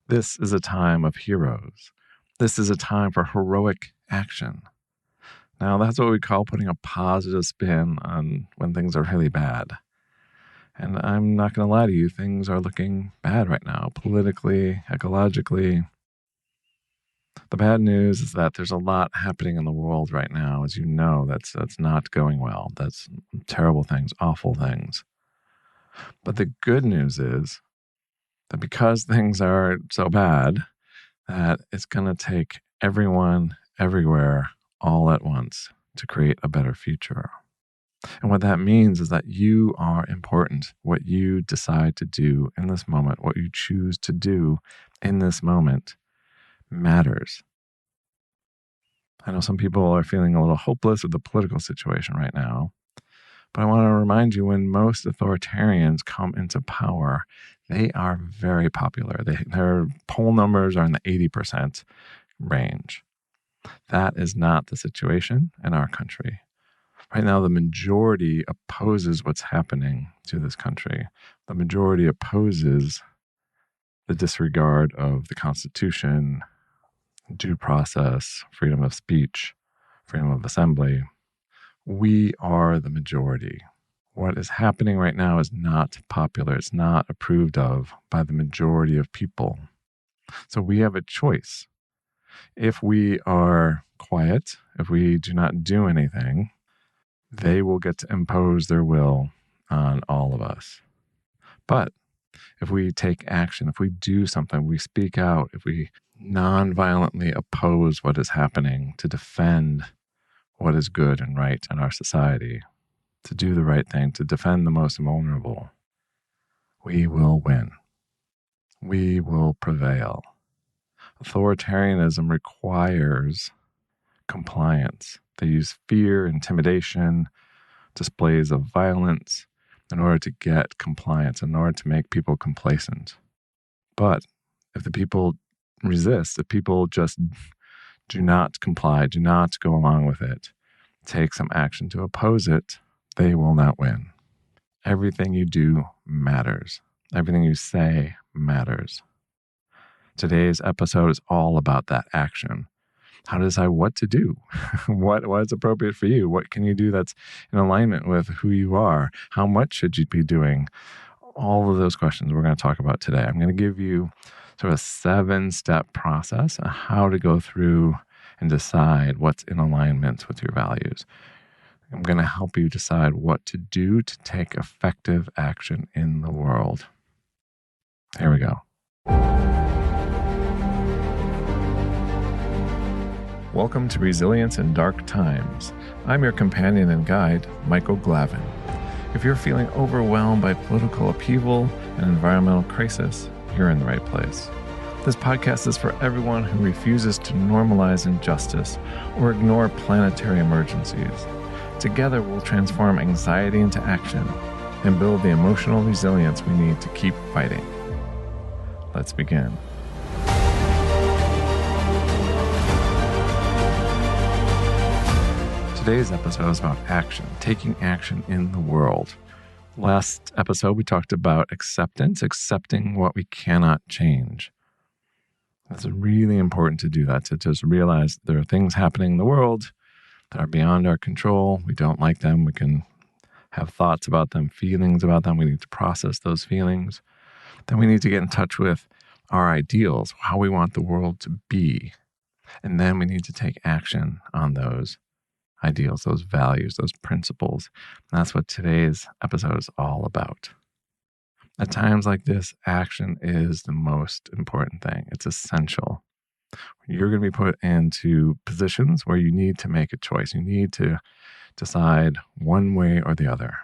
This is a time of heroes. This is a time for heroic action. Now, that's what we call putting a positive spin on when things are really bad. And I'm not going to lie to you, things are looking bad right now, politically, ecologically. The bad news is that there's a lot happening in the world right now, as you know, that's not going well. That's terrible things, awful things. But the good news is that because things are so bad, that it's going to take everyone, everywhere, all at once to create a better future. And what that means is that you are important. What you decide to do in this moment, what you choose to do in this moment matters. I know some people are feeling a little hopeless with the political situation right now, but I want to remind you, when most authoritarians come into power, they are very popular. Their poll numbers are in the 80% range. That is not the situation in our country. Right now, the majority opposes what's happening to this country. The majority opposes the disregard of the Constitution, due process, freedom of speech, freedom of assembly. We are the majority. What is happening right now is not popular. It's not approved of by the majority of people. So we have a choice. If we are quiet, if we do not do anything, they will get to impose their will on all of us. But if we take action, if we do something, we speak out, if we non-violently oppose what is happening to defend what is good and right in our society, to do the right thing, to defend the most vulnerable, we will win. We will prevail. Authoritarianism requires compliance. They use fear, intimidation, displays of violence in order to get compliance, in order to make people complacent. But if the people resist, if people just do not comply, do not go along with it, take some action to oppose it, they will not win. Everything you do matters. Everything you say matters. Today's episode is all about that action. How to decide what to do, what is appropriate for you, what can you do that's in alignment with who you are, how much should you be doing? All of those questions we're going to talk about today. I'm going to give you sort of a 7-step process on how to go through and decide what's in alignment with your values. I'm going to help you decide what to do to take effective action in the world. Here we go. Welcome to Resilience in Dark Times. I'm your companion and guide, Michael Glavin. If you're feeling overwhelmed by political upheaval and environmental crisis, you're in the right place. This podcast is for everyone who refuses to normalize injustice or ignore planetary emergencies. Together, we'll transform anxiety into action and build the emotional resilience we need to keep fighting. Let's begin. Today's episode is about action, taking action in the world. Last episode, we talked about acceptance, accepting what we cannot change. It's really important to do that, to just realize there are things happening in the world that are beyond our control. We don't like them. We can have thoughts about them, feelings about them. We need to process those feelings. Then we need to get in touch with our ideals, how we want the world to be. And then we need to take action on those ideals, those values, those principles. And that's what today's episode is all about. At times like this, action is the most important thing. It's essential. You're going to be put into positions where you need to make a choice. You need to decide one way or the other.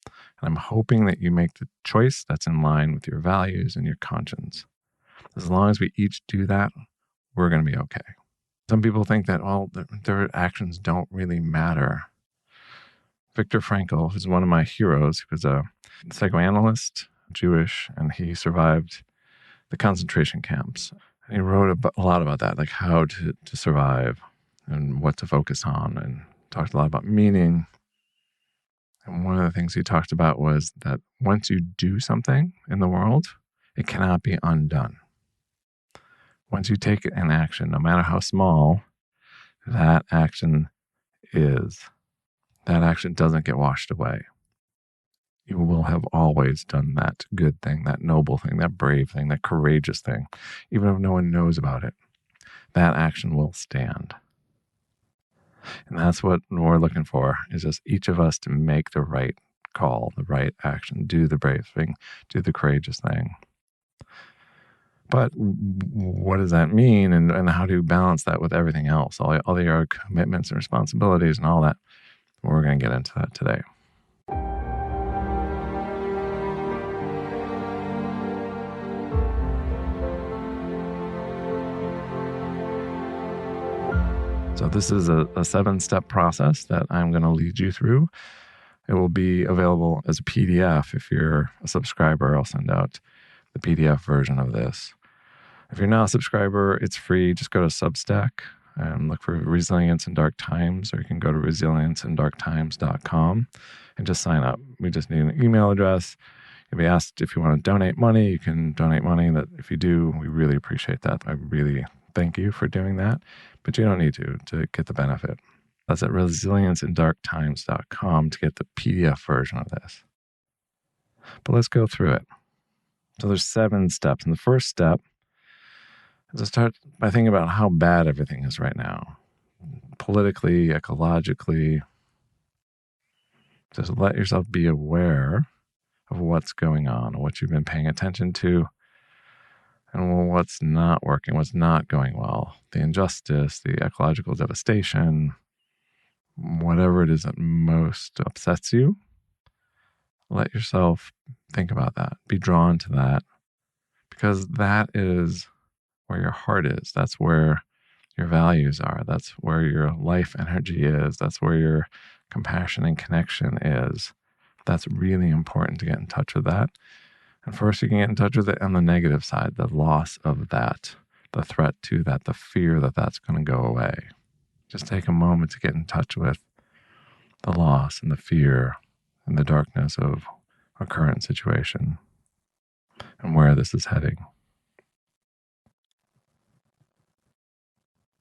And I'm hoping that you make the choice that's in line with your values and your conscience. As long as we each do that, we're going to be okay. Some people think that their actions don't really matter. Viktor Frankl, who's one of my heroes, he was a psychoanalyst, Jewish, and he survived the concentration camps. And he wrote a lot about that, like how to survive and what to focus on, and talked a lot about meaning. And one of the things he talked about was that once you do something in the world, it cannot be undone. Once you take an action, no matter how small that action is, that action doesn't get washed away. You will have always done that good thing, that noble thing, that brave thing, that courageous thing, even if no one knows about it. That action will stand. And that's what we're looking for, is just each of us to make the right call, the right action, do the brave thing, do the courageous thing. But what does that mean? And how do you balance that with everything else? All your commitments and responsibilities and all that. We're going to get into that today. So this is a 7-step process that I'm going to lead you through. It will be available as a PDF. If you're a subscriber, I'll send out the PDF version of this. If you're not a subscriber, it's free. Just go to Substack and look for Resilience in Dark Times, or you can go to resilienceinddarktimes.com and just sign up. We just need an email address. You'll be asked if you want to donate money. You can donate money. That if you do, we really appreciate that. I really thank you for doing that, but you don't need to get the benefit. That's at resilienceinddarktimes.com to get the PDF version of this. But let's go through it. So there's 7 steps. And the first step is to start by thinking about how bad everything is right now. Politically, ecologically. Just let yourself be aware of what's going on, what you've been paying attention to, and what's not working, what's not going well. The injustice, the ecological devastation, whatever it is that most upsets you, let yourself think about that. Be drawn to that, because that is where your heart is. That's where your values are. That's where your life energy is. That's where your compassion and connection is. That's really important to get in touch with that. And first, you can get in touch with it on the negative side, the loss of that, the threat to that, the fear that that's going to go away. Just take a moment to get in touch with the loss and the fear and the darkness of our current situation and where this is heading.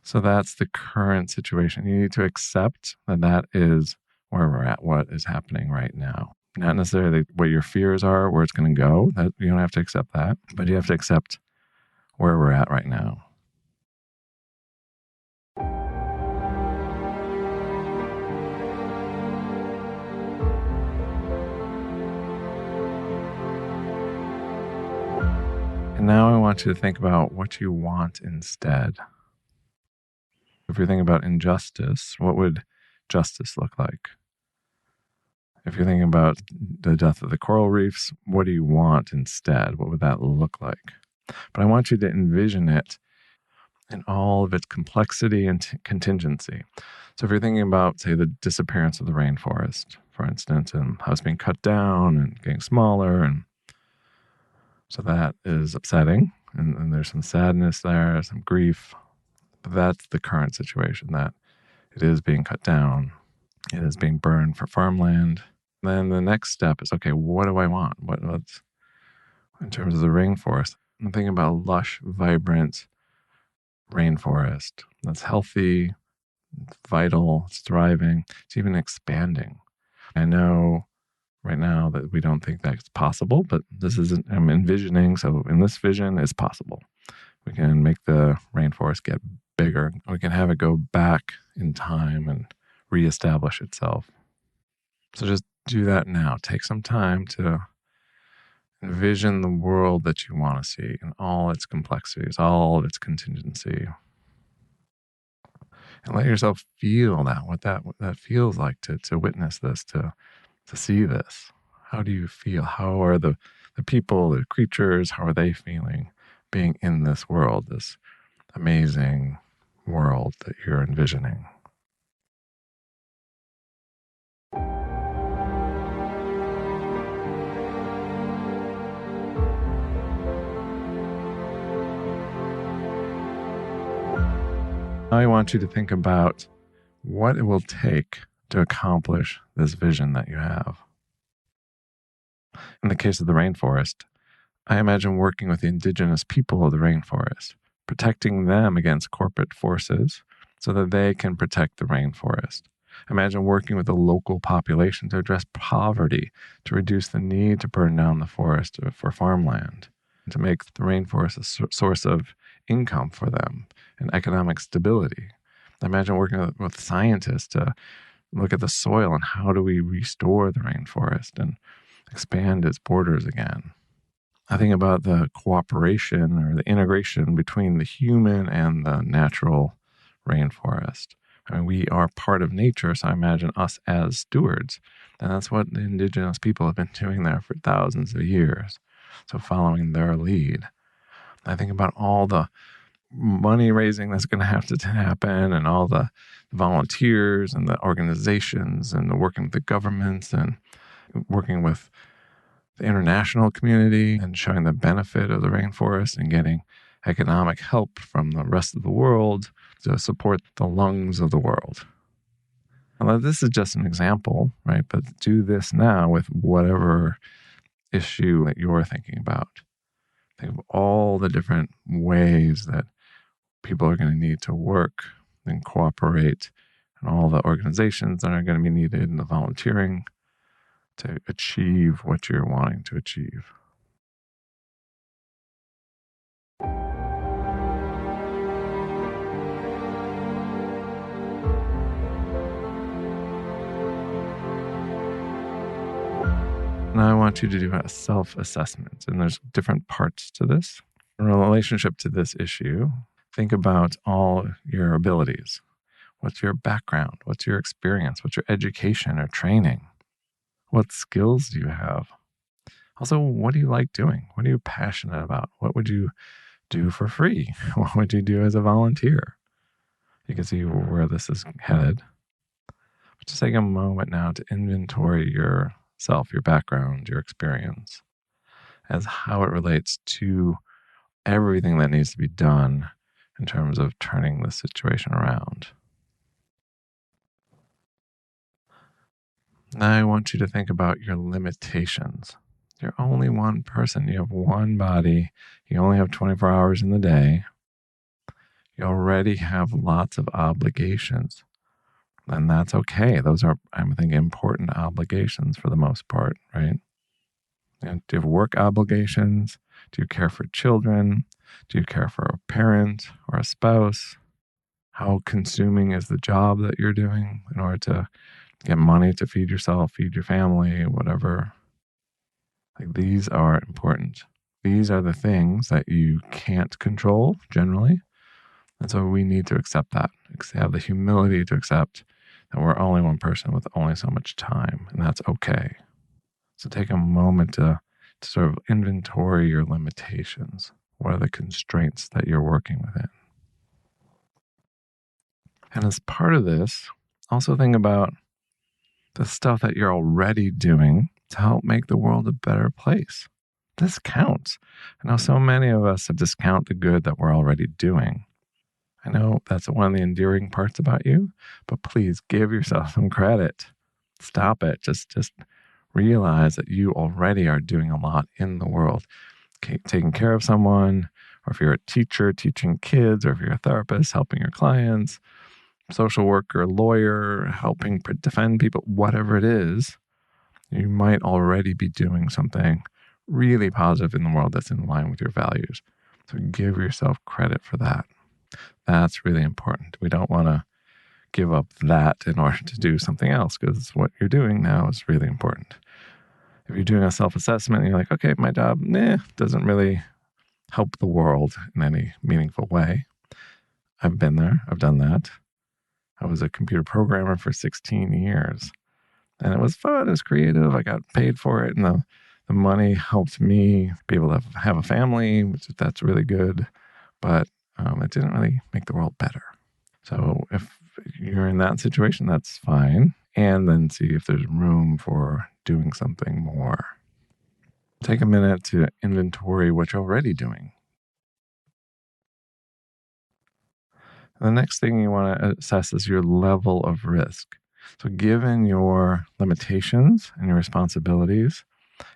So that's the current situation. You need to accept that that is where we're at, what is happening right now. Not necessarily what your fears are, where it's going to go. That you don't have to accept that, but you have to accept where we're at right now. And now I want you to think about what you want instead. If you're thinking about injustice, what would justice look like? If you're thinking about the death of the coral reefs, what do you want instead? What would that look like? But I want you to envision it in all of its complexity and contingency. So if you're thinking about, say, the disappearance of the rainforest, for instance, and how it's being cut down and getting smaller, and so that is upsetting, and there's some sadness there, some grief. But that's the current situation, that it is being cut down. It is being burned for farmland. Then the next step is, okay, what do I want? What's in terms of the rainforest? I'm thinking about a lush, vibrant rainforest that's healthy, it's vital, it's thriving, it's even expanding. I know right now that we don't think that's possible, but this isn't, I'm envisioning, so in this vision, it's possible. We can make the rainforest get bigger. We can have it go back in time and reestablish itself. So just do that now. Take some time to envision the world that you want to see in all its complexities, all of its contingency. And let yourself feel that, what that feels like to witness this, to see this. How do you feel? How are the people, the creatures, how are they feeling being in this world, this amazing world that you're envisioning? Now I want you to think about what it will take to accomplish this vision that you have. In the case of the rainforest, I imagine working with the indigenous people of the rainforest, protecting them against corporate forces so that they can protect the rainforest. Imagine working with the local population to address poverty, to reduce the need to burn down the forest for farmland, to make the rainforest a source of income for them and economic stability. Imagine working with scientists to look at the soil and how do we restore the rainforest and expand its borders again. I think about the cooperation or the integration between the human and the natural rainforest. I mean, we are part of nature, so I imagine us as stewards. And that's what the indigenous people have been doing there for thousands of years. So following their lead. I think about all the money raising that's going to have to happen and all the volunteers and the organizations and the working with the governments and working with the international community and showing the benefit of the rainforest and getting economic help from the rest of the world to support the lungs of the world. Now, this is just an example, right? But do this now with whatever issue that you're thinking about. Think of all the different ways that people are going to need to work and cooperate, and all the organizations that are going to be needed and the volunteering to achieve what you're wanting to achieve. Now I want you to do a self-assessment, and there's different parts to this. In relationship to this issue, think about all your abilities. What's your background? What's your experience? What's your education or training? What skills do you have? Also, what do you like doing? What are you passionate about? What would you do for free? What would you do as a volunteer? You can see where this is headed. But just take a moment now to inventory yourself, your background, your experience, as how it relates to everything that needs to be done in terms of turning the situation around. Now I want you to think about your limitations. You're only one person. You have one body. You only have 24 hours in the day. You already have lots of obligations. And that's okay. Those are, I think, important obligations for the most part, right? And do you have work obligations? Do you care for children? Do you care for a parent or a spouse? How consuming is the job that you're doing in order to get money to feed yourself, feed your family, whatever? Like, these are important. These are the things that you can't control generally. And so we need to accept that, have the humility to accept that we're only one person with only so much time, and that's okay. So take a moment to sort of inventory your limitations. What are the constraints that you're working within? And as part of this, also think about the stuff that you're already doing to help make the world a better place. This counts. I know so many of us discount the good that we're already doing. I know that's one of the endearing parts about you, but please give yourself some credit. Stop it. Just realize that you already are doing a lot in the world. Taking care of someone, or if you're a teacher, teaching kids, or if you're a therapist, helping your clients, social worker, lawyer, helping defend people, whatever it is, you might already be doing something really positive in the world that's in line with your values. So give yourself credit for that. That's really important. We don't want to give up that in order to do something else, because what you're doing now is really important. If you're doing a self-assessment and you're like, okay, my job doesn't really help the world in any meaningful way. I've been there. I've done that. I was a computer programmer for 16 years. And it was fun. It was creative. I got paid for it. And the money helped me be able to have a family, which that's really good. But it didn't really make the world better. So if you're in that situation, that's fine. And then see if there's room for doing something more. Take a minute to inventory what you're already doing. The next thing you want to assess is your level of risk. So given your limitations and your responsibilities,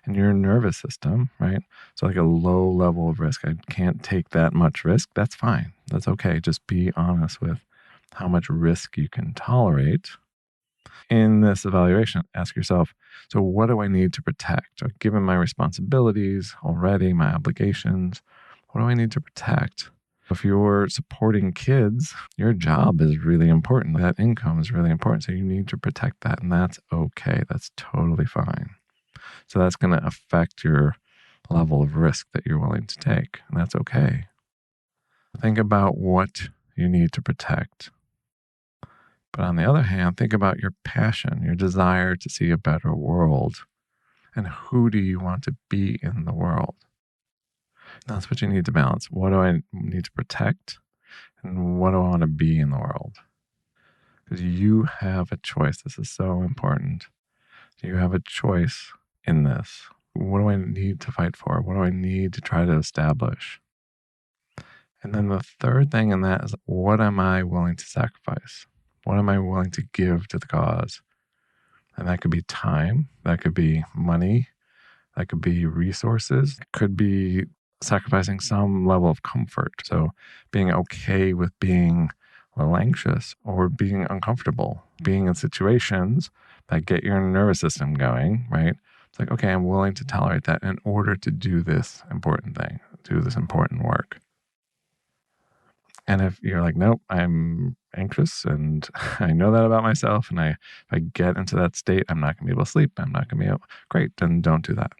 And your nervous system, right? So like a low level of risk, I can't take that much risk. That's fine. That's okay. Just be honest with how much risk you can tolerate. In this evaluation, ask yourself, so what do I need to protect? Or given my responsibilities already, my obligations, what do I need to protect? If you're supporting kids, your job is really important. That income is really important. So you need to protect that. And that's okay. That's totally fine. So that's going to affect your level of risk that you're willing to take. And that's okay. Think about what you need to protect. But on the other hand, think about your passion, your desire to see a better world. And who do you want to be in the world? That's what you need to balance. What do I need to protect? And what do I want to be in the world? Because you have a choice. This is so important. You have a choice in this. What do I need to fight for? What do I need to try to establish? And then the third thing in that is, what am I willing to sacrifice? What am I willing to give to the cause? And that could be time, that could be money, that could be resources, it could be sacrificing some level of comfort. So being okay with being a little anxious or being uncomfortable, being in situations that get your nervous system going, right? It's like, okay, I'm willing to tolerate that in order to do this important thing, do this important work. And if you're like, nope, I'm anxious and I know that about myself, and if I get into that state, I'm not going to be able to sleep. I'm not going to be able, great, then don't do that.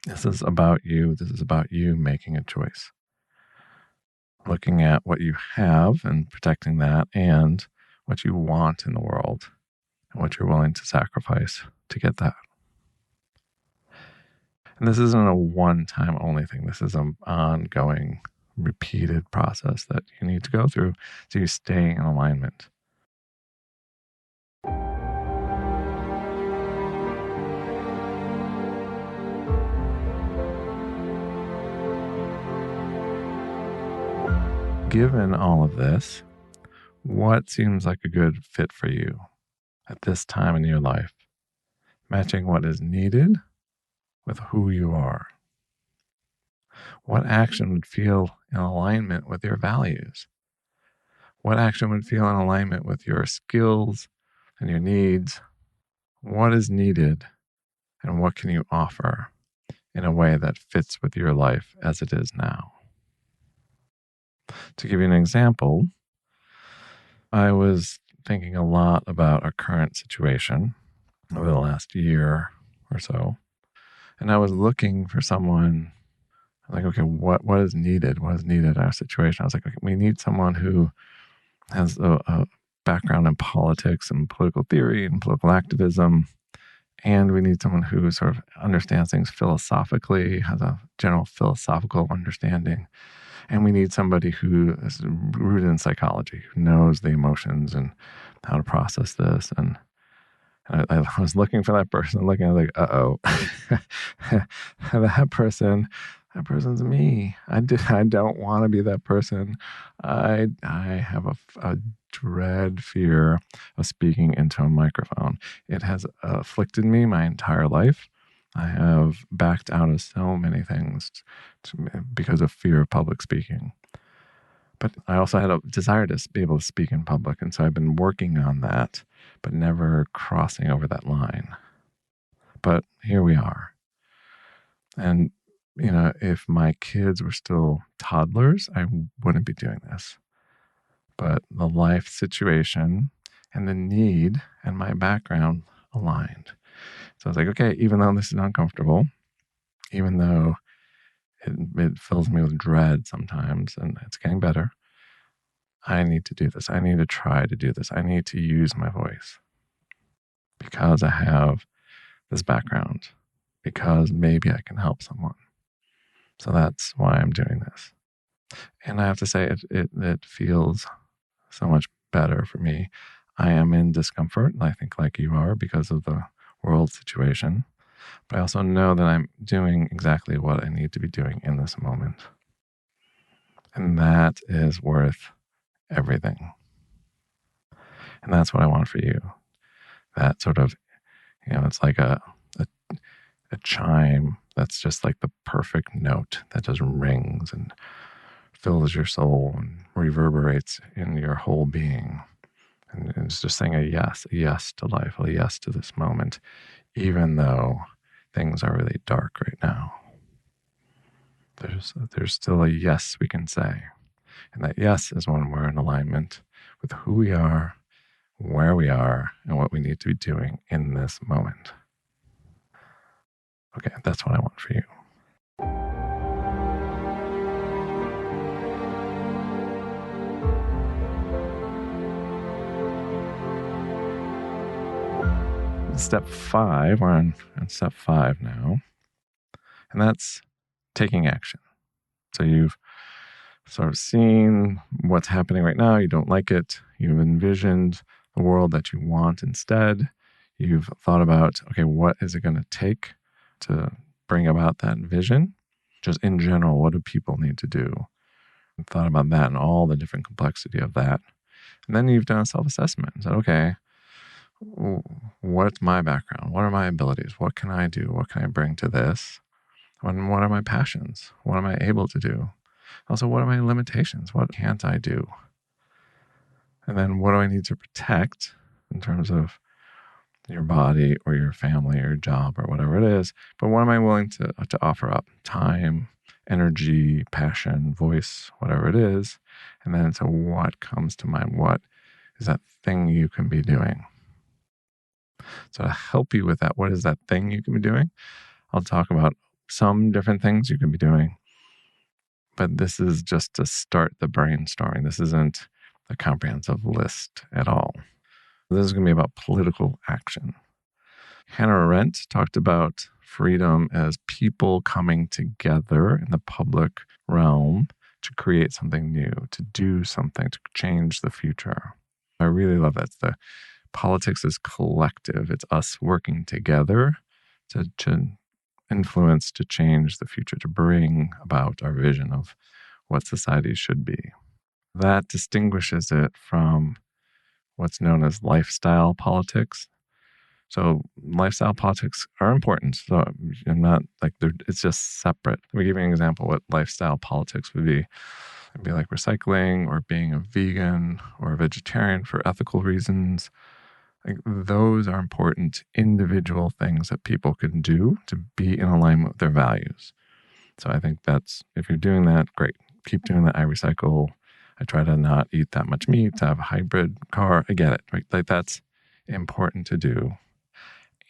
This is about you. This is about you making a choice. Looking at what you have and protecting that, and what you want in the world and what you're willing to sacrifice to get that. And this isn't a one-time only thing. This is an ongoing, repeated process that you need to go through so you stay in alignment. Given all of this, what seems like a good fit for you at this time in your life? Matching what is needed with who you are. What action would feel in alignment with your values? What action would feel in alignment with your skills and your needs? What is needed, and what can you offer in a way that fits with your life as it is now? To give you an example, I was thinking a lot about our current situation over the last year or so. And I was looking for someone, like, okay, what is needed? What is needed in our situation? I was like, okay, we need someone who has a background in politics and political theory and political activism. And we need someone who sort of understands things philosophically, has a general philosophical understanding. And we need somebody who is rooted in psychology, who knows the emotions and how to process this. And I was looking for that person, looking, I was like, that person's me. I don't want to be that person. I have a dread fear of speaking into a microphone. It has afflicted me my entire life. I have backed out of so many things because of fear of public speaking. But I also had a desire to be able to speak in public. And so I've been working on that, but never crossing over that line. But here we are. And, if my kids were still toddlers, I wouldn't be doing this. But the life situation and the need and my background aligned. So I was like, okay, even though this is uncomfortable, even though it fills me with dread sometimes, and it's getting better, I need to do this. I need to try to do this. I need to use my voice because I have this background, because maybe I can help someone. So that's why I'm doing this. And I have to say, it feels so much better for me. I am in discomfort, I think like you are, because of the world situation. But I also know that I'm doing exactly what I need to be doing in this moment. And that is worth everything. And that's what I want for you. That sort of, it's like a chime that's just like the perfect note that just rings and fills your soul and reverberates in your whole being. And it's just saying a yes to life, a yes to this moment, even though things are really dark right now. There's still a yes we can say. And that yes is when we're in alignment with who we are, where we are, and what we need to be doing in this moment. Okay, that's what I want for you. Step 5, we're on step 5 now, and that's taking action. So you've sort of seen what's happening right now. You don't like it. You've envisioned the world that you want instead. You've thought about, okay, what is it going to take to bring about that vision? Just in general, what do people need to do? You've thought about that and all the different complexity of that. And then you've done a self-assessment and said, okay, what's my background? What are my abilities? What can I do? What can I bring to this? And what are my passions? What am I able to do? Also, what are my limitations? What can't I do? And then what do I need to protect in terms of your body or your family or your job or whatever it is? But what am I willing to offer up? Time, energy, passion, voice, whatever it is. And then so what comes to mind? What is that thing you can be doing? So to help you with that, what is that thing you can be doing? I'll talk about some different things you can be doing. But this is just to start the brainstorming. This isn't a comprehensive list at all. This is going to be about political action. Hannah Arendt talked about freedom as people coming together in the public realm to create something new, to do something, to change the future. I really love that. The politics is collective. It's us working together to influence, to change the future, to bring about our vision of what society should be. That distinguishes it from what's known as lifestyle politics. So lifestyle politics are important. So I'm not like it's just separate. Let me give you an example of what lifestyle politics would be. It'd be like recycling or being a vegan or a vegetarian for ethical reasons. Like those are important individual things that people can do to be in alignment with their values. So I think that's, if you're doing that, great. Keep doing that. I recycle. I try to not eat that much meat, to have a hybrid car. I get it, right? Like that's important to do.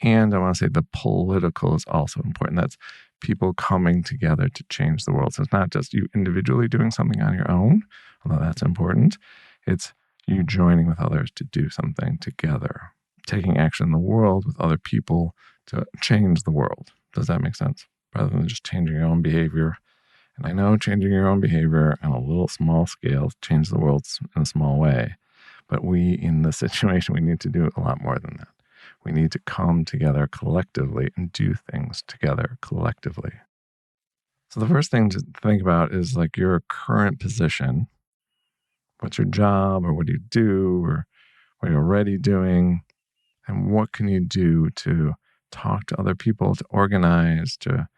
And I want to say the political is also important. That's people coming together to change the world. So it's not just you individually doing something on your own, although that's important. It's you joining with others to do something together, taking action in the world with other people to change the world. Does that make sense? Rather than just changing your own behavior. And I know changing your own behavior on a little small scale change the world in a small way. But we, in this situation, we need to do a lot more than that. We need to come together collectively and do things together collectively. So the first thing to think about is like your current position. What's your job, or what do you do, or what are you already doing? And what can you do to talk to other people, to organize, to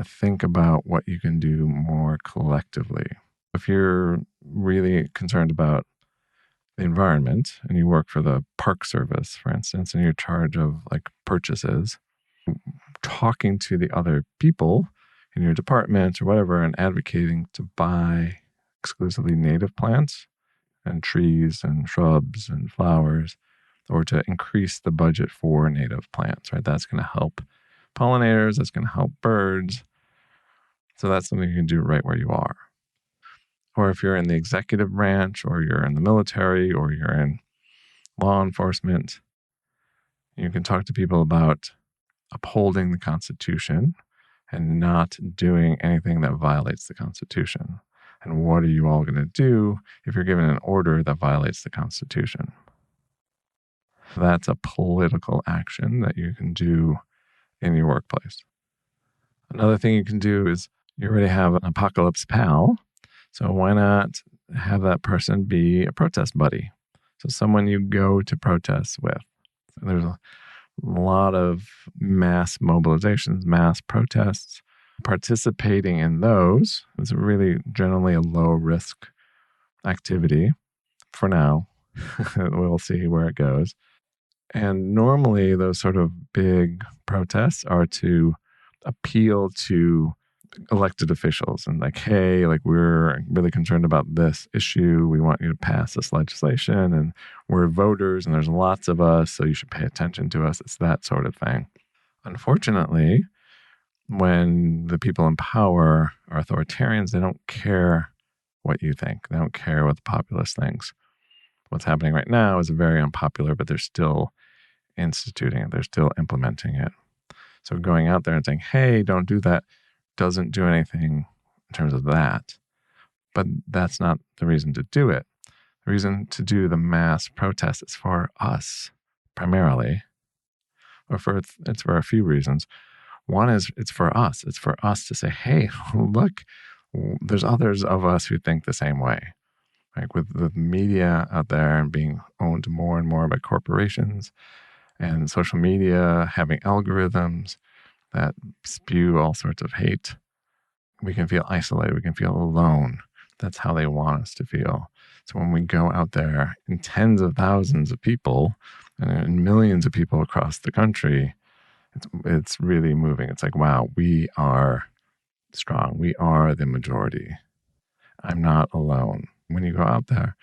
think about what you can do more collectively? If you're really concerned about the environment and you work for the park service, for instance, and you're in charge of like purchases, talking to the other people in your department or whatever and advocating to buy exclusively native plants and trees and shrubs and flowers, or to increase the budget for native plants, right? That's going to help pollinators. That's going to help birds. So that's something you can do right where you are. Or if you're in the executive branch, or you're in the military, or you're in law enforcement, you can talk to people about upholding the Constitution and not doing anything that violates the Constitution. And what are you all going to do if you're given an order that violates the Constitution? That's a political action that you can do in your workplace. Another thing you can do is you already have an apocalypse pal. So why not have that person be a protest buddy? So someone you go to protests with. There's A lot of mass mobilizations, mass protests. Participating in those is really generally a low risk activity for now. We'll see where it goes. And normally, those sort of big protests are to appeal to elected officials and like, hey, like we're really concerned about this issue. We want you to pass this legislation and we're voters and there's lots of us, so you should pay attention to us. It's that sort of thing. Unfortunately, when the people in power are authoritarians, they don't care what you think. They don't care what the populace thinks. What's happening right now is very unpopular, but they're still instituting it. They're still implementing it. So going out there and saying, hey, don't do that, doesn't do anything in terms of that. But that's not the reason to do it. The reason to do the mass protest is for us, primarily, or it's for a few reasons. One is it's for us. It's for us to say, hey, look, there's others of us who think the same way. Like with the media out there and being owned more and more by corporations and social media having algorithms that spew all sorts of hate, we can feel isolated. We can feel alone. That's how they want us to feel. So when we go out there in tens of thousands of people and millions of people across the country, it's really moving. It's like, wow, we are strong. We are the majority. I'm not alone. When you go out there,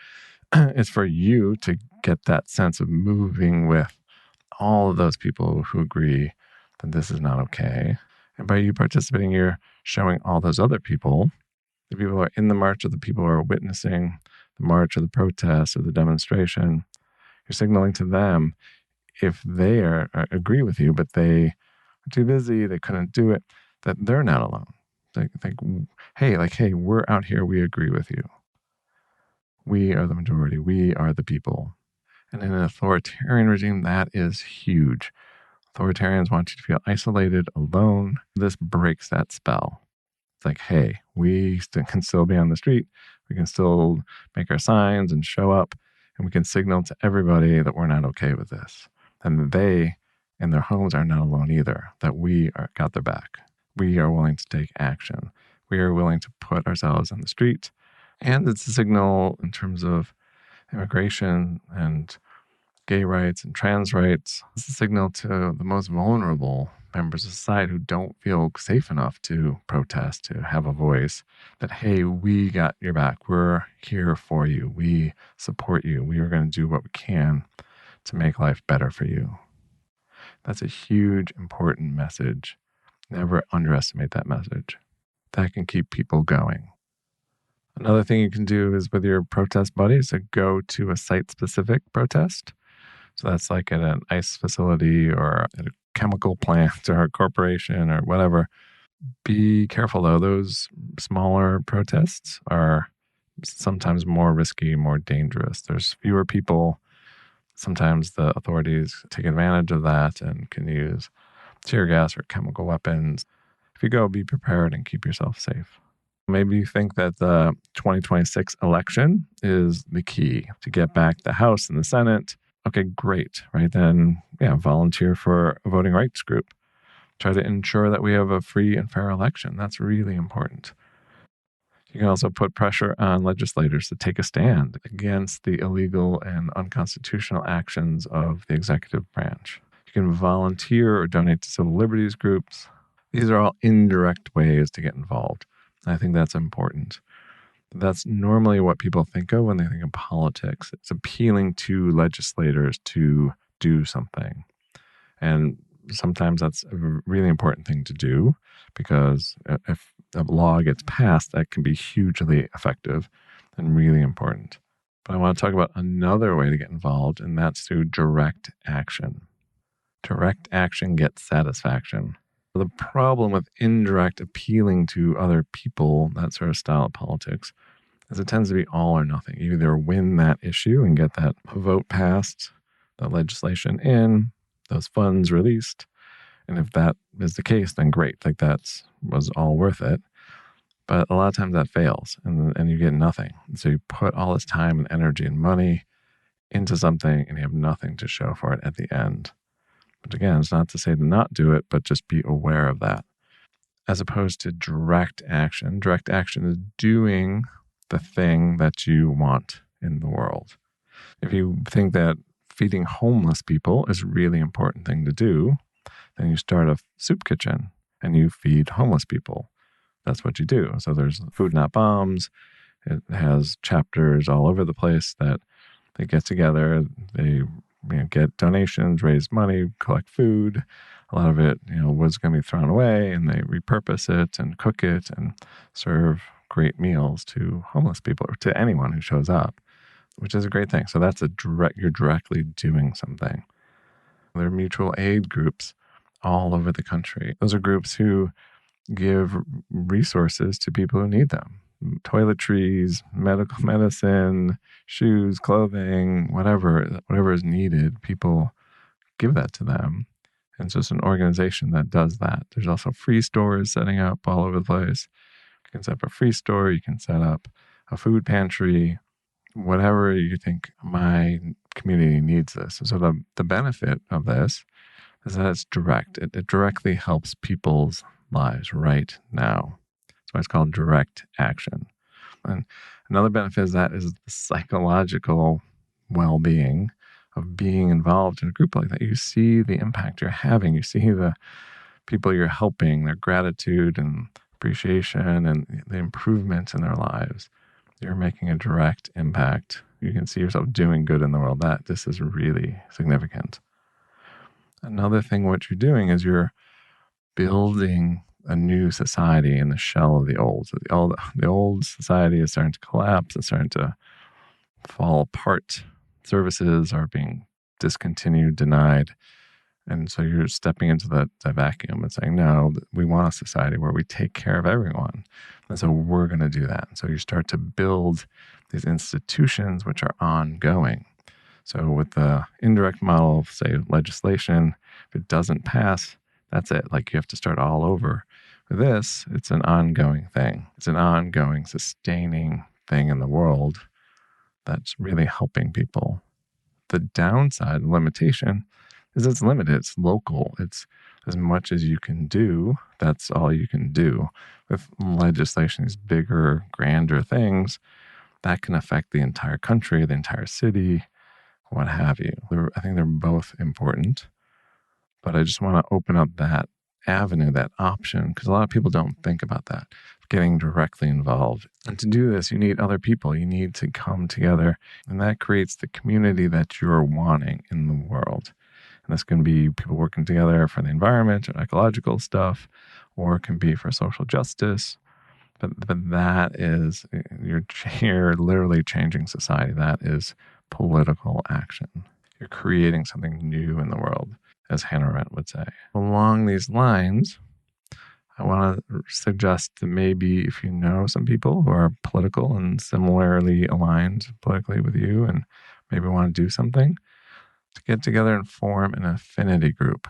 it's for you to get that sense of moving with all of those people who agree that this is not okay. And by you participating, you're showing all those other people, the people who are in the march or the people who are witnessing the march or the protest or the demonstration, you're signaling to them, if they agree with you, but they are too busy, they couldn't do it, that they're not alone. Hey, we're out here, we agree with you. We are the majority. We are the people. And in an authoritarian regime, that is huge. Authoritarians want you to feel isolated, alone. This breaks that spell. It's like, hey, we can still be on the street. We can still make our signs and show up. And we can signal to everybody that we're not okay with this. And they in their homes are not alone either, that we got their back. We are willing to take action. We are willing to put ourselves on the street. And it's a signal in terms of immigration and gay rights and trans rights. It's a signal to the most vulnerable members of society who don't feel safe enough to protest, to have a voice, that, hey, we got your back. We're here for you. We support you. We are going to do what we can to make life better for you. That's a huge, important message. Never underestimate that message. That can keep people going. Another thing you can do is with your protest buddies to go to a site-specific protest. So that's like at an ice facility or at a chemical plant or a corporation or whatever. Be careful, though. Those smaller protests are sometimes more risky, more dangerous. There's fewer people. Sometimes the authorities take advantage of that and can use tear gas or chemical weapons. If you go, be prepared and keep yourself safe. Maybe you think that the 2026 election is the key to get back the House and the Senate. Okay, great, right? Then, volunteer for a voting rights group. Try to ensure that we have a free and fair election. That's really important. You can also put pressure on legislators to take a stand against the illegal and unconstitutional actions of the executive branch. You can volunteer or donate to civil liberties groups. These are all indirect ways to get involved. I think that's important. That's normally what people think of when they think of politics. It's appealing to legislators to do something. And sometimes that's a really important thing to do, because if a law gets passed, that can be hugely effective and really important. But I want to talk about another way to get involved, and that's through direct action. Direct action gets satisfaction. The problem with indirect appealing to other people, that sort of style of politics, is it tends to be all or nothing. You either win that issue and get that vote passed, that legislation in, those funds released. And if that is the case, then great. Like that was all worth it. But a lot of times that fails and you get nothing. And so you put all this time and energy and money into something and you have nothing to show for it at the end. But again, it's not to say to not do it, but just be aware of that. As opposed to direct action. Direct action is doing the thing that you want in the world. If you think that feeding homeless people is a really important thing to do, then you start a soup kitchen and you feed homeless people. That's what you do. So there's Food Not Bombs. It has chapters all over the place that they get together. They get donations, raise money, collect food. A lot of it, was going to be thrown away, and they repurpose it and cook it and serve great meals to homeless people or to anyone who shows up, which is a great thing. So that's you're directly doing something. There are mutual aid groups all over the country. Those are groups who give resources to people who need them. Toiletries, medical medicine, shoes, clothing, whatever is needed, people give that to them. And so it's an organization that does that. There's also free stores setting up all over the place. You can set up a free store, you can set up a food pantry, whatever you think my community needs this. And so the benefit of this is that it's direct. It directly helps people's lives right now. That's why it's called direct action. And another benefit is the psychological well-being of being involved in a group like that. You see the impact you're having. You see the people you're helping, their gratitude and appreciation and the improvements in their lives. You're making a direct impact. You can see yourself doing good in the world. This is really significant. Another thing, what you're doing is you're building a new society in the shell of the old. So the old society is starting to collapse. It's starting to fall apart. Services are being discontinued, denied. And so you're stepping into that vacuum and saying, no, we want a society where we take care of everyone. And so we're going to do that. And so you start to build these institutions which are ongoing. So with the indirect model of, say, legislation, if it doesn't pass, that's it. Like you have to start all over. With this, it's an ongoing thing. It's an ongoing, sustaining thing in the world that's really helping people. The downside, the limitation, is it's limited. It's local. It's as much as you can do. That's all you can do. With legislation, these bigger, grander things, that can affect the entire country, the entire city, what have you. I think they're both important. But I just want to open up that avenue, that option, because a lot of people don't think about that, getting directly involved. And to do this, you need other people. You need to come together. And that creates the community that you're wanting in the world. And this can be people working together for the environment or ecological stuff, or it can be for social justice. But that is, you're literally changing society. That is political action. You're creating something new in the world, as Hannah Arendt would say. Along these lines, I want to suggest that maybe if you know some people who are political and similarly aligned politically with you and maybe want to do something, to get together and form an affinity group.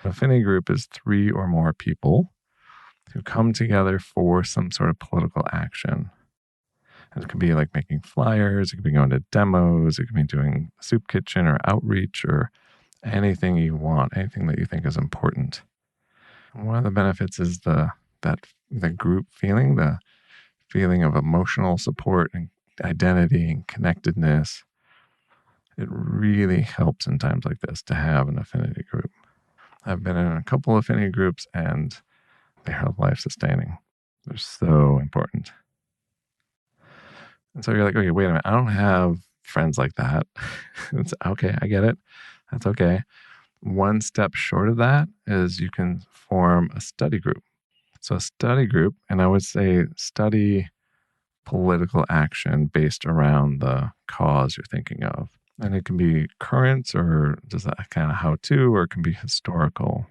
An affinity group is 3 or more people who come together for some sort of political action. And it could be like making flyers, it could be going to demos, it could be doing a soup kitchen or outreach or anything you want, anything that you think is important. And one of the benefits is the group feeling, the feeling of emotional support and identity and connectedness. It really helps in times like this to have an affinity group. I've been in a couple of affinity groups and they are life-sustaining. They're so important. And so you're like, okay, wait a minute. I don't have friends like that. It's okay. I get it. That's okay. One step short of that is you can form a study group. So a study group, and I would say study political action based around the cause you're thinking of. And it can be current or just that kind of how-to, or it can be historical.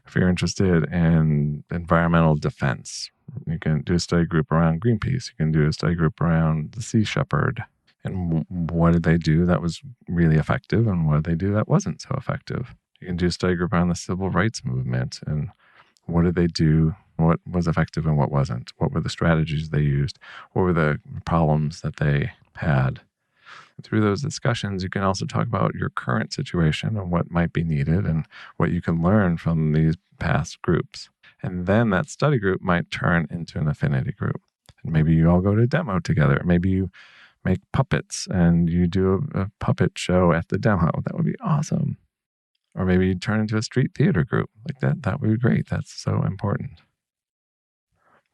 If you're interested in environmental defense, you can do a study group around Greenpeace. You can do a study group around the Sea Shepherd. And what did they do that was really effective, and what did they do that wasn't so effective? You can do a study group around the civil rights movement, and what did they do, what was effective and what wasn't? What were the strategies they used? What were the problems that they had? Through those discussions, you can also talk about your current situation and what might be needed and what you can learn from these past groups. And then that study group might turn into an affinity group. And maybe you all go to a demo together. Maybe you make puppets and you do a puppet show at the demo. That would be awesome. Or maybe you turn into a street theater group like that. That would be great. That's so important.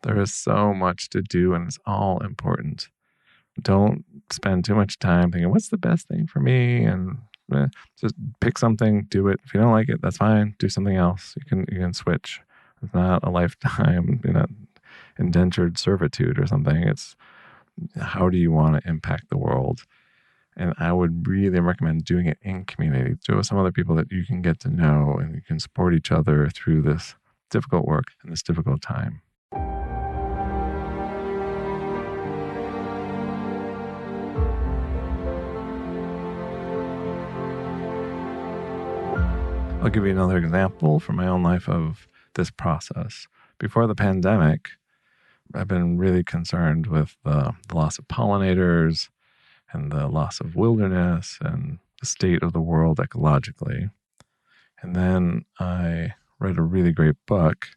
There is so much to do and it's all important. Don't spend too much time thinking, what's the best thing for me? And just pick something, do it. If you don't like it, that's fine. Do something else. You can switch. It's not a lifetime, indentured servitude or something. It's how do you want to impact the world? And I would really recommend doing it in community. Do it with some other people that you can get to know and you can support each other through this difficult work and this difficult time. I'll give you another example from my own life of this process. Before the pandemic, I've been really concerned with the loss of pollinators and the loss of wilderness and the state of the world ecologically. And then I read a really great book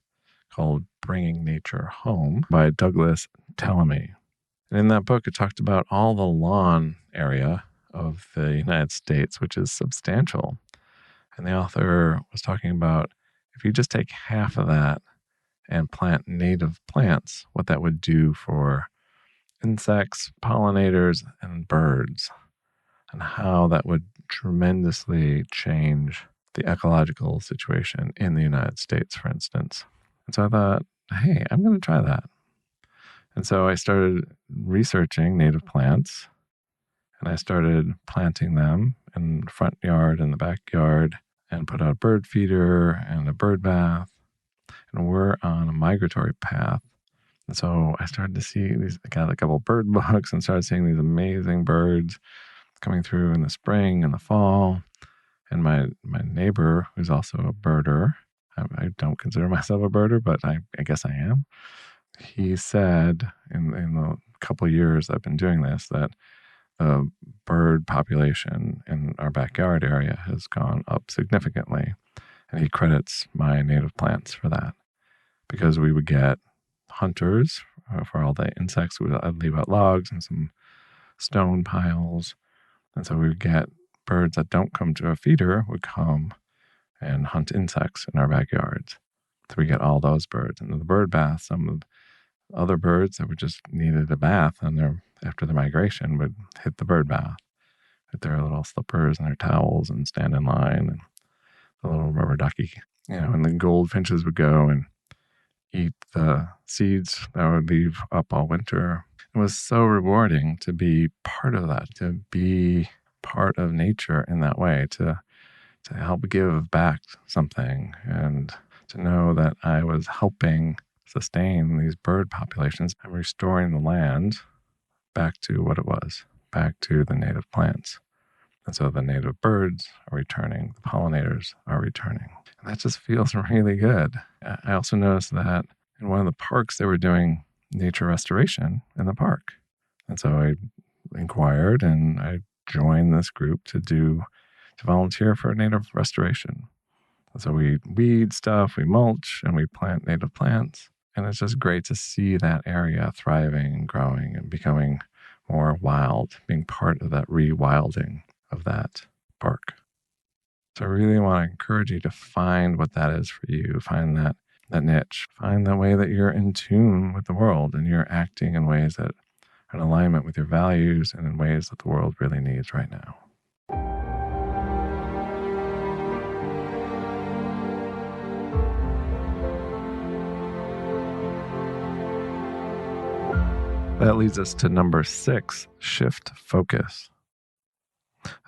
called Bringing Nature Home by Douglas Tallamy. And in that book, it talked about all the lawn area of the United States, which is substantial. And the author was talking about if you just take half of that and plant native plants, what that would do for insects, pollinators, and birds, and how that would tremendously change the ecological situation in the United States, for instance. And so I thought, hey, I'm going to try that. And so I started researching native plants, and I started planting them in the front yard and the backyard, and put out a bird feeder and a bird bath. And we're on a migratory path. And so I started to see these, I got a couple of bird books and started seeing these amazing birds coming through in the spring and the fall. And my neighbor, who's also a birder, I don't consider myself a birder, but I guess I am. He said in the couple of years I've been doing this that the bird population in our backyard area has gone up significantly. And he credits my native plants for that because we would get hunters for all the insects. I'd leave out logs and some stone piles. And so we would get birds that don't come to a feeder would come and hunt insects in our backyards. So we get all those birds. And the bird bath, some of the other birds that would just needed a bath and after their migration would hit the bird bath with their little slippers and their towels and stand in line, and the little rubber ducky, and the goldfinches would go and eat the seeds that would leave up all winter. It was so rewarding to be part of that, to be part of nature in that way, to help give back something, and to know that I was helping sustain these bird populations and restoring the land back to what it was, back to the native plants. And so the native birds are returning, the pollinators are returning. And that just feels really good. I also noticed that in one of the parks, they were doing nature restoration in the park. And so I inquired and I joined this group to volunteer for native restoration. And so we weed stuff, we mulch, and we plant native plants. And it's just great to see that area thriving and growing and becoming more wild, being part of that rewilding of that park. So I really want to encourage you to find what that is for you. Find that niche. Find the way that you're in tune with the world and you're acting in ways that are in alignment with your values and in ways that the world really needs right now. That leads us to number 6, shift focus.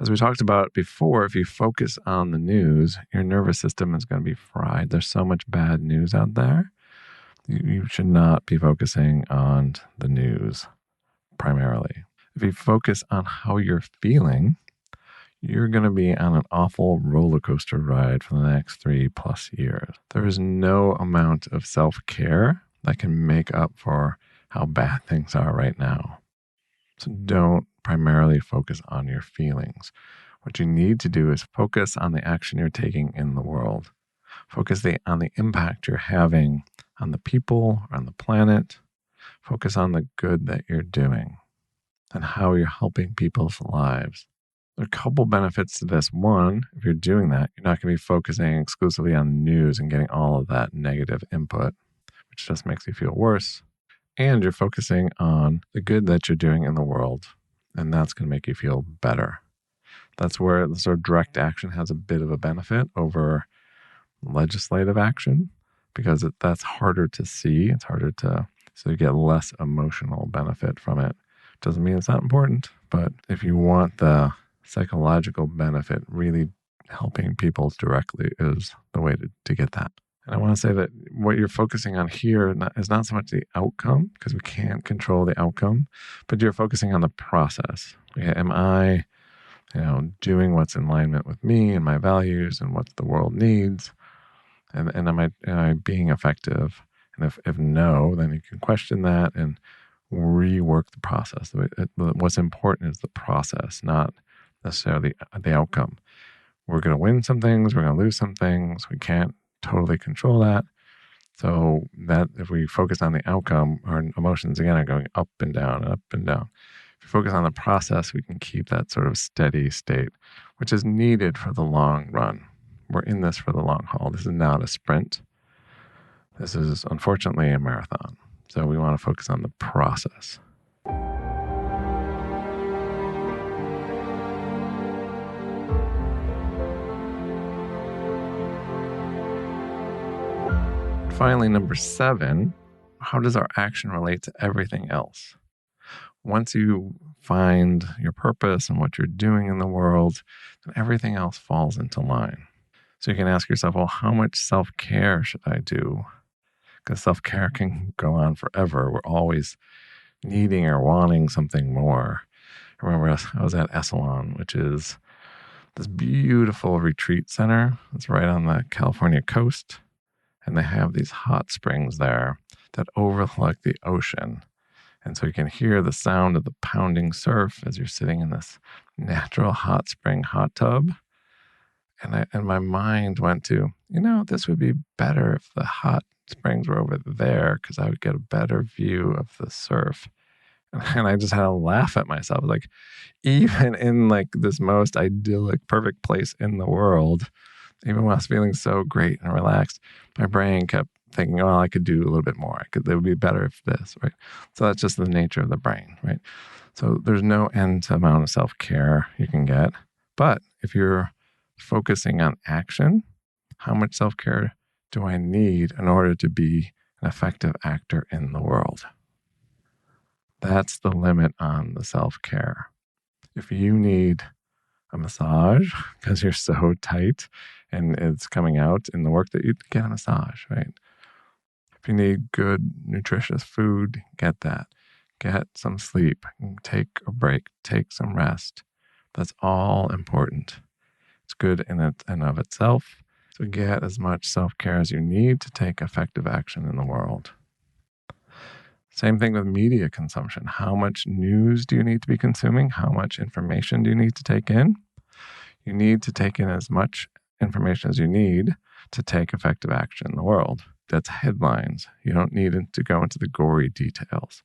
As we talked about before, if you focus on the news, your nervous system is going to be fried. There's so much bad news out there. You should not be focusing on the news primarily. If you focus on how you're feeling, you're going to be on an awful roller coaster ride for the next 3+ years. There is no amount of self-care that can make up for how bad things are right now. So don't primarily focus on your feelings. What you need to do is focus on the action you're taking in the world. Focus on the impact you're having on the people, on the planet. Focus on the good that you're doing and how you're helping people's lives. There are a couple benefits to this. One, if you're doing that, you're not going to be focusing exclusively on the news and getting all of that negative input, which just makes you feel worse. And you're focusing on the good that you're doing in the world, and that's going to make you feel better. That's where the sort of direct action has a bit of a benefit over legislative action, because that's harder to see. It's harder to, so you get less emotional benefit from it. Doesn't mean it's not important, but if you want the psychological benefit, really helping people directly is the way to get that. And I want to say that what you're focusing on here is not so much the outcome, because we can't control the outcome, but you're focusing on the process. Am I, doing what's in alignment with me and my values and what the world needs? And am I being effective? And if no, then you can question that and rework the process. What's important is the process, not necessarily the outcome. We're going to win some things, we're going to lose some things. We can't totally control that. So that if we focus on the outcome, our emotions again are going up and down and up and down. If we focus on the process, we can keep that sort of steady state, which is needed for the long run. We're in this for the long haul. This is not a sprint. This is unfortunately a marathon. So we want to focus on the process. Finally, number 7, how does our action relate to everything else? Once you find your purpose and what you're doing in the world, then everything else falls into line. So you can ask yourself, well, how much self-care should I do? Because self-care can go on forever. We're always needing or wanting something more. I remember I was at Esalen, which is this beautiful retreat center. It's right on the California coast. And they have these hot springs there that overlook the ocean. And so you can hear the sound of the pounding surf as you're sitting in this natural hot spring hot tub. And my mind went to, this would be better if the hot springs were over there, because I would get a better view of the surf. And I just had to laugh at myself. Like, even in like this most idyllic, perfect place in the world, even when I was feeling so great and relaxed, my brain kept thinking, oh, I could do a little bit more. It would be better if this, right? So that's just the nature of the brain, right? So there's no end to amount of self-care you can get. But if you're focusing on action, how much self-care do I need in order to be an effective actor in the world? That's the limit on the self-care. If you need a massage because you're so tight and it's coming out in the work that you get a massage, right? If you need good, nutritious food, get that. Get some sleep, take a break, take some rest. That's all important. It's good in and of itself. So get as much self-care as you need to take effective action in the world. Same thing with media consumption. How much news do you need to be consuming? How much information do you need to take in? You need to take in as much information as you need to take effective action in the world. That's headlines. You don't need to go into the gory details.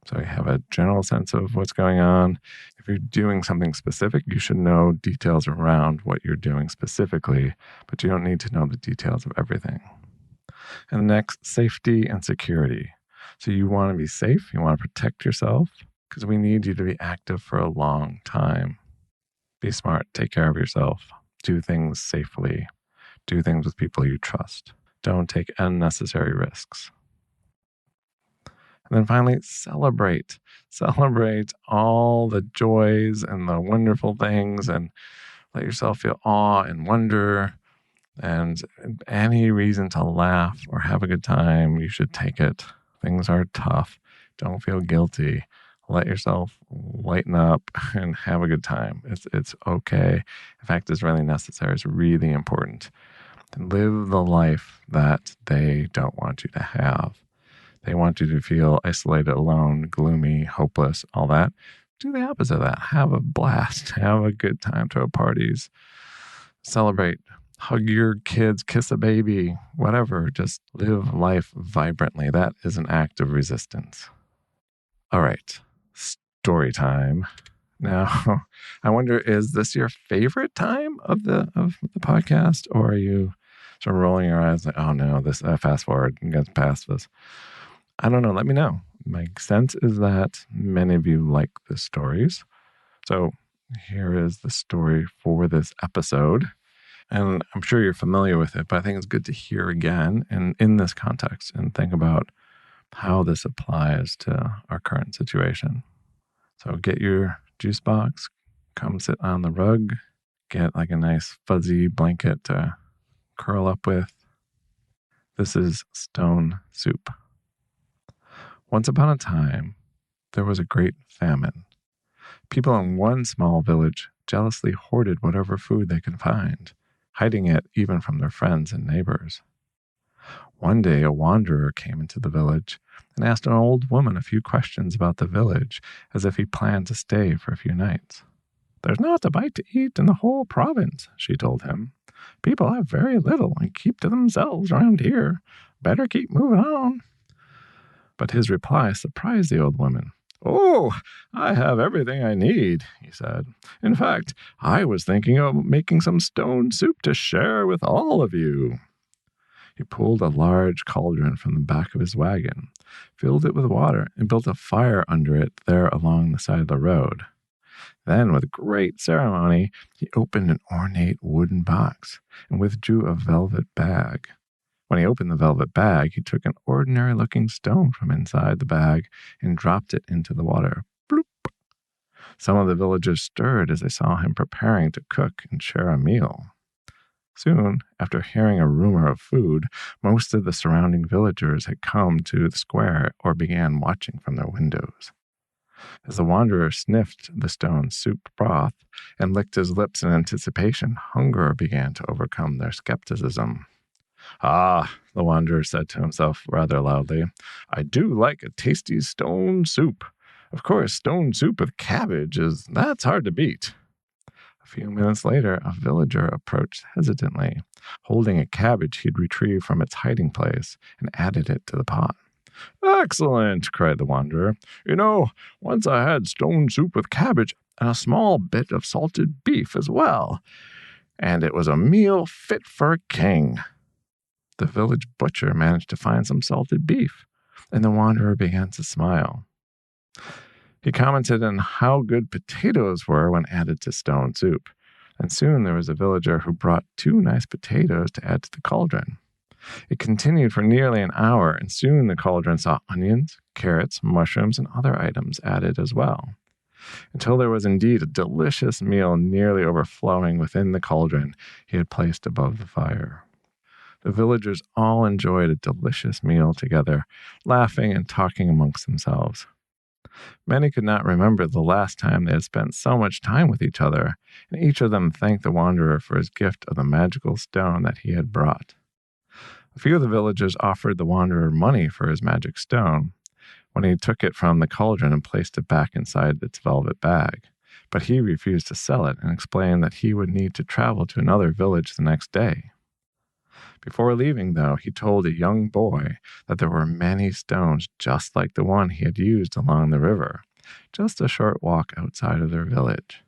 So you have a general sense of what's going on. If you're doing something specific, you should know details around what you're doing specifically, but you don't need to know the details of everything. And next, safety and security. So you want to be safe, you want to protect yourself, because we need you to be active for a long time. Be smart, take care of yourself, do things safely, do things with people you trust. Don't take unnecessary risks. And then finally, celebrate. Celebrate all the joys and the wonderful things, and let yourself feel awe and wonder. And any reason to laugh or have a good time, you should take it. Things are tough. Don't feel guilty. Let yourself lighten up and have a good time. It's okay. In fact, it's really necessary. It's really important. And live the life that they don't want you to have. They want you to feel isolated, alone, gloomy, hopeless, all that. Do the opposite of that. Have a blast. Have a good time. Throw parties. Celebrate. Hug your kids. Kiss a baby. Whatever. Just live life vibrantly. That is an act of resistance. All right. Story time. Now, I wonder, is this your favorite time of the podcast, or are you sort of rolling your eyes like, oh no, this fast forward and get past this? I don't know. Let me know. My sense is that many of you like the stories. So here is the story for this episode. And I'm sure you're familiar with it, but I think it's good to hear again and in this context and think about how this applies to our current situation. So get your juice box, come sit on the rug, get like a nice fuzzy blanket to curl up with. This is Stone Soup. Once upon a time, there was a great famine. People in one small village jealously hoarded whatever food they could find, hiding it even from their friends and neighbors. One day, a wanderer came into the village and asked an old woman a few questions about the village, as if he planned to stay for a few nights. "There's not a bite to eat in the whole province," she told him. "People have very little and keep to themselves around here. Better keep moving on." But his reply surprised the old woman. "Oh, I have everything I need," he said. "In fact, I was thinking of making some stone soup to share with all of you." He pulled a large cauldron from the back of his wagon, filled it with water, and built a fire under it there along the side of the road. Then, with great ceremony, he opened an ornate wooden box and withdrew a velvet bag. When he opened the velvet bag, he took an ordinary-looking stone from inside the bag and dropped it into the water. Bloop! Some of the villagers stirred as they saw him preparing to cook and share a meal. Soon, after hearing a rumor of food, most of the surrounding villagers had come to the square or began watching from their windows. As the wanderer sniffed the stone soup broth and licked his lips in anticipation, hunger began to overcome their skepticism. "Ah," the wanderer said to himself rather loudly, "I do like a tasty stone soup. Of course, stone soup with cabbage that's hard to beat." A few minutes later, a villager approached hesitantly, holding a cabbage he'd retrieved from its hiding place, and added it to the pot. "Excellent," cried the wanderer. "You know, once I had stone soup with cabbage and a small bit of salted beef as well, and it was a meal fit for a king." The village butcher managed to find some salted beef, and the wanderer began to smile. He commented on how good potatoes were when added to stone soup, and soon there was a villager who brought 2 nice potatoes to add to the cauldron. It continued for nearly an hour, and soon the cauldron saw onions, carrots, mushrooms, and other items added as well, until there was indeed a delicious meal nearly overflowing within the cauldron he had placed above the fire. The villagers all enjoyed a delicious meal together, laughing and talking amongst themselves. Many could not remember the last time they had spent so much time with each other, and each of them thanked the wanderer for his gift of the magical stone that he had brought. A few of the villagers offered the wanderer money for his magic stone when he took it from the cauldron and placed it back inside its velvet bag, but he refused to sell it and explained that he would need to travel to another village the next day. Before leaving, though, he told a young boy that there were many stones just like the one he had used along the river, just a short walk outside of their village.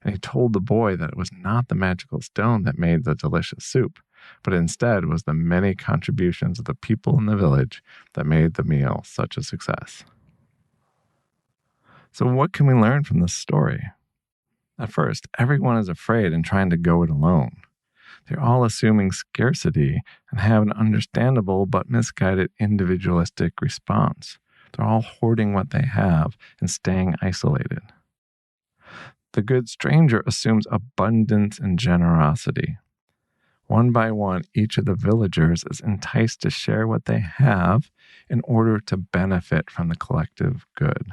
And he told the boy that it was not the magical stone that made the delicious soup, but instead was the many contributions of the people in the village that made the meal such a success. So what can we learn from this story? At first, everyone is afraid and trying to go it alone. They're all assuming scarcity and have an understandable but misguided individualistic response. They're all hoarding what they have and staying isolated. The good stranger assumes abundance and generosity. One by one, each of the villagers is enticed to share what they have in order to benefit from the collective good.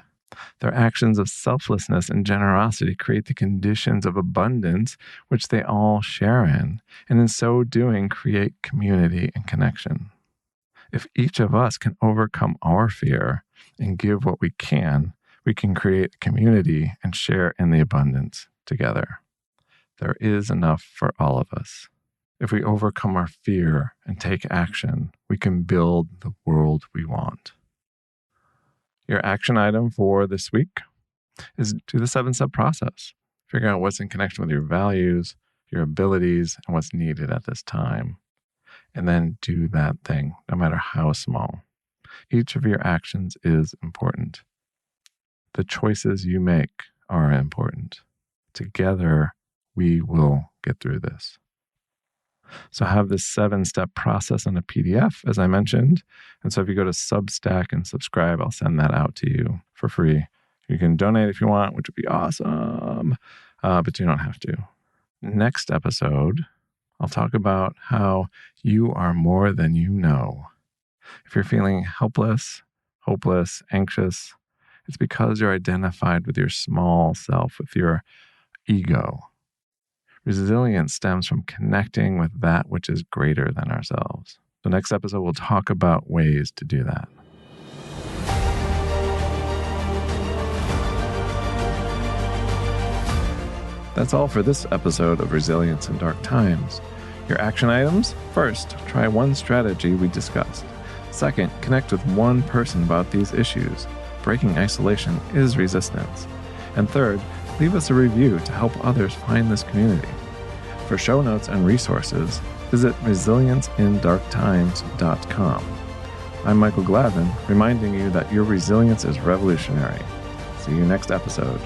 Their actions of selflessness and generosity create the conditions of abundance which they all share in, and in so doing create community and connection. If each of us can overcome our fear and give what we can create a community and share in the abundance together. There is enough for all of us. If we overcome our fear and take action, we can build the world we want. Your action item for this week is do the 7-step process. Figure out what's in connection with your values, your abilities, and what's needed at this time. And then do that thing, no matter how small. Each of your actions is important. The choices you make are important. Together, we will get through this. So I have this 7-step process in a PDF, as I mentioned. And so if you go to Substack and subscribe, I'll send that out to you for free. You can donate if you want, which would be awesome, but you don't have to. Next episode, I'll talk about how you are more than you know. If you're feeling helpless, hopeless, anxious, it's because you're identified with your small self, with your ego. Resilience stems from connecting with that which is greater than ourselves. So next episode, we'll talk about ways to do that. That's all for this episode of Resilience in Dark Times. Your action items? First, try one strategy we discussed. Second, connect with one person about these issues. Breaking isolation is resistance. And third, leave us a review to help others find this community. For show notes and resources, visit resilienceindarktimes.com. I'm Michael Glavin, reminding you that your resilience is revolutionary. See you next episode.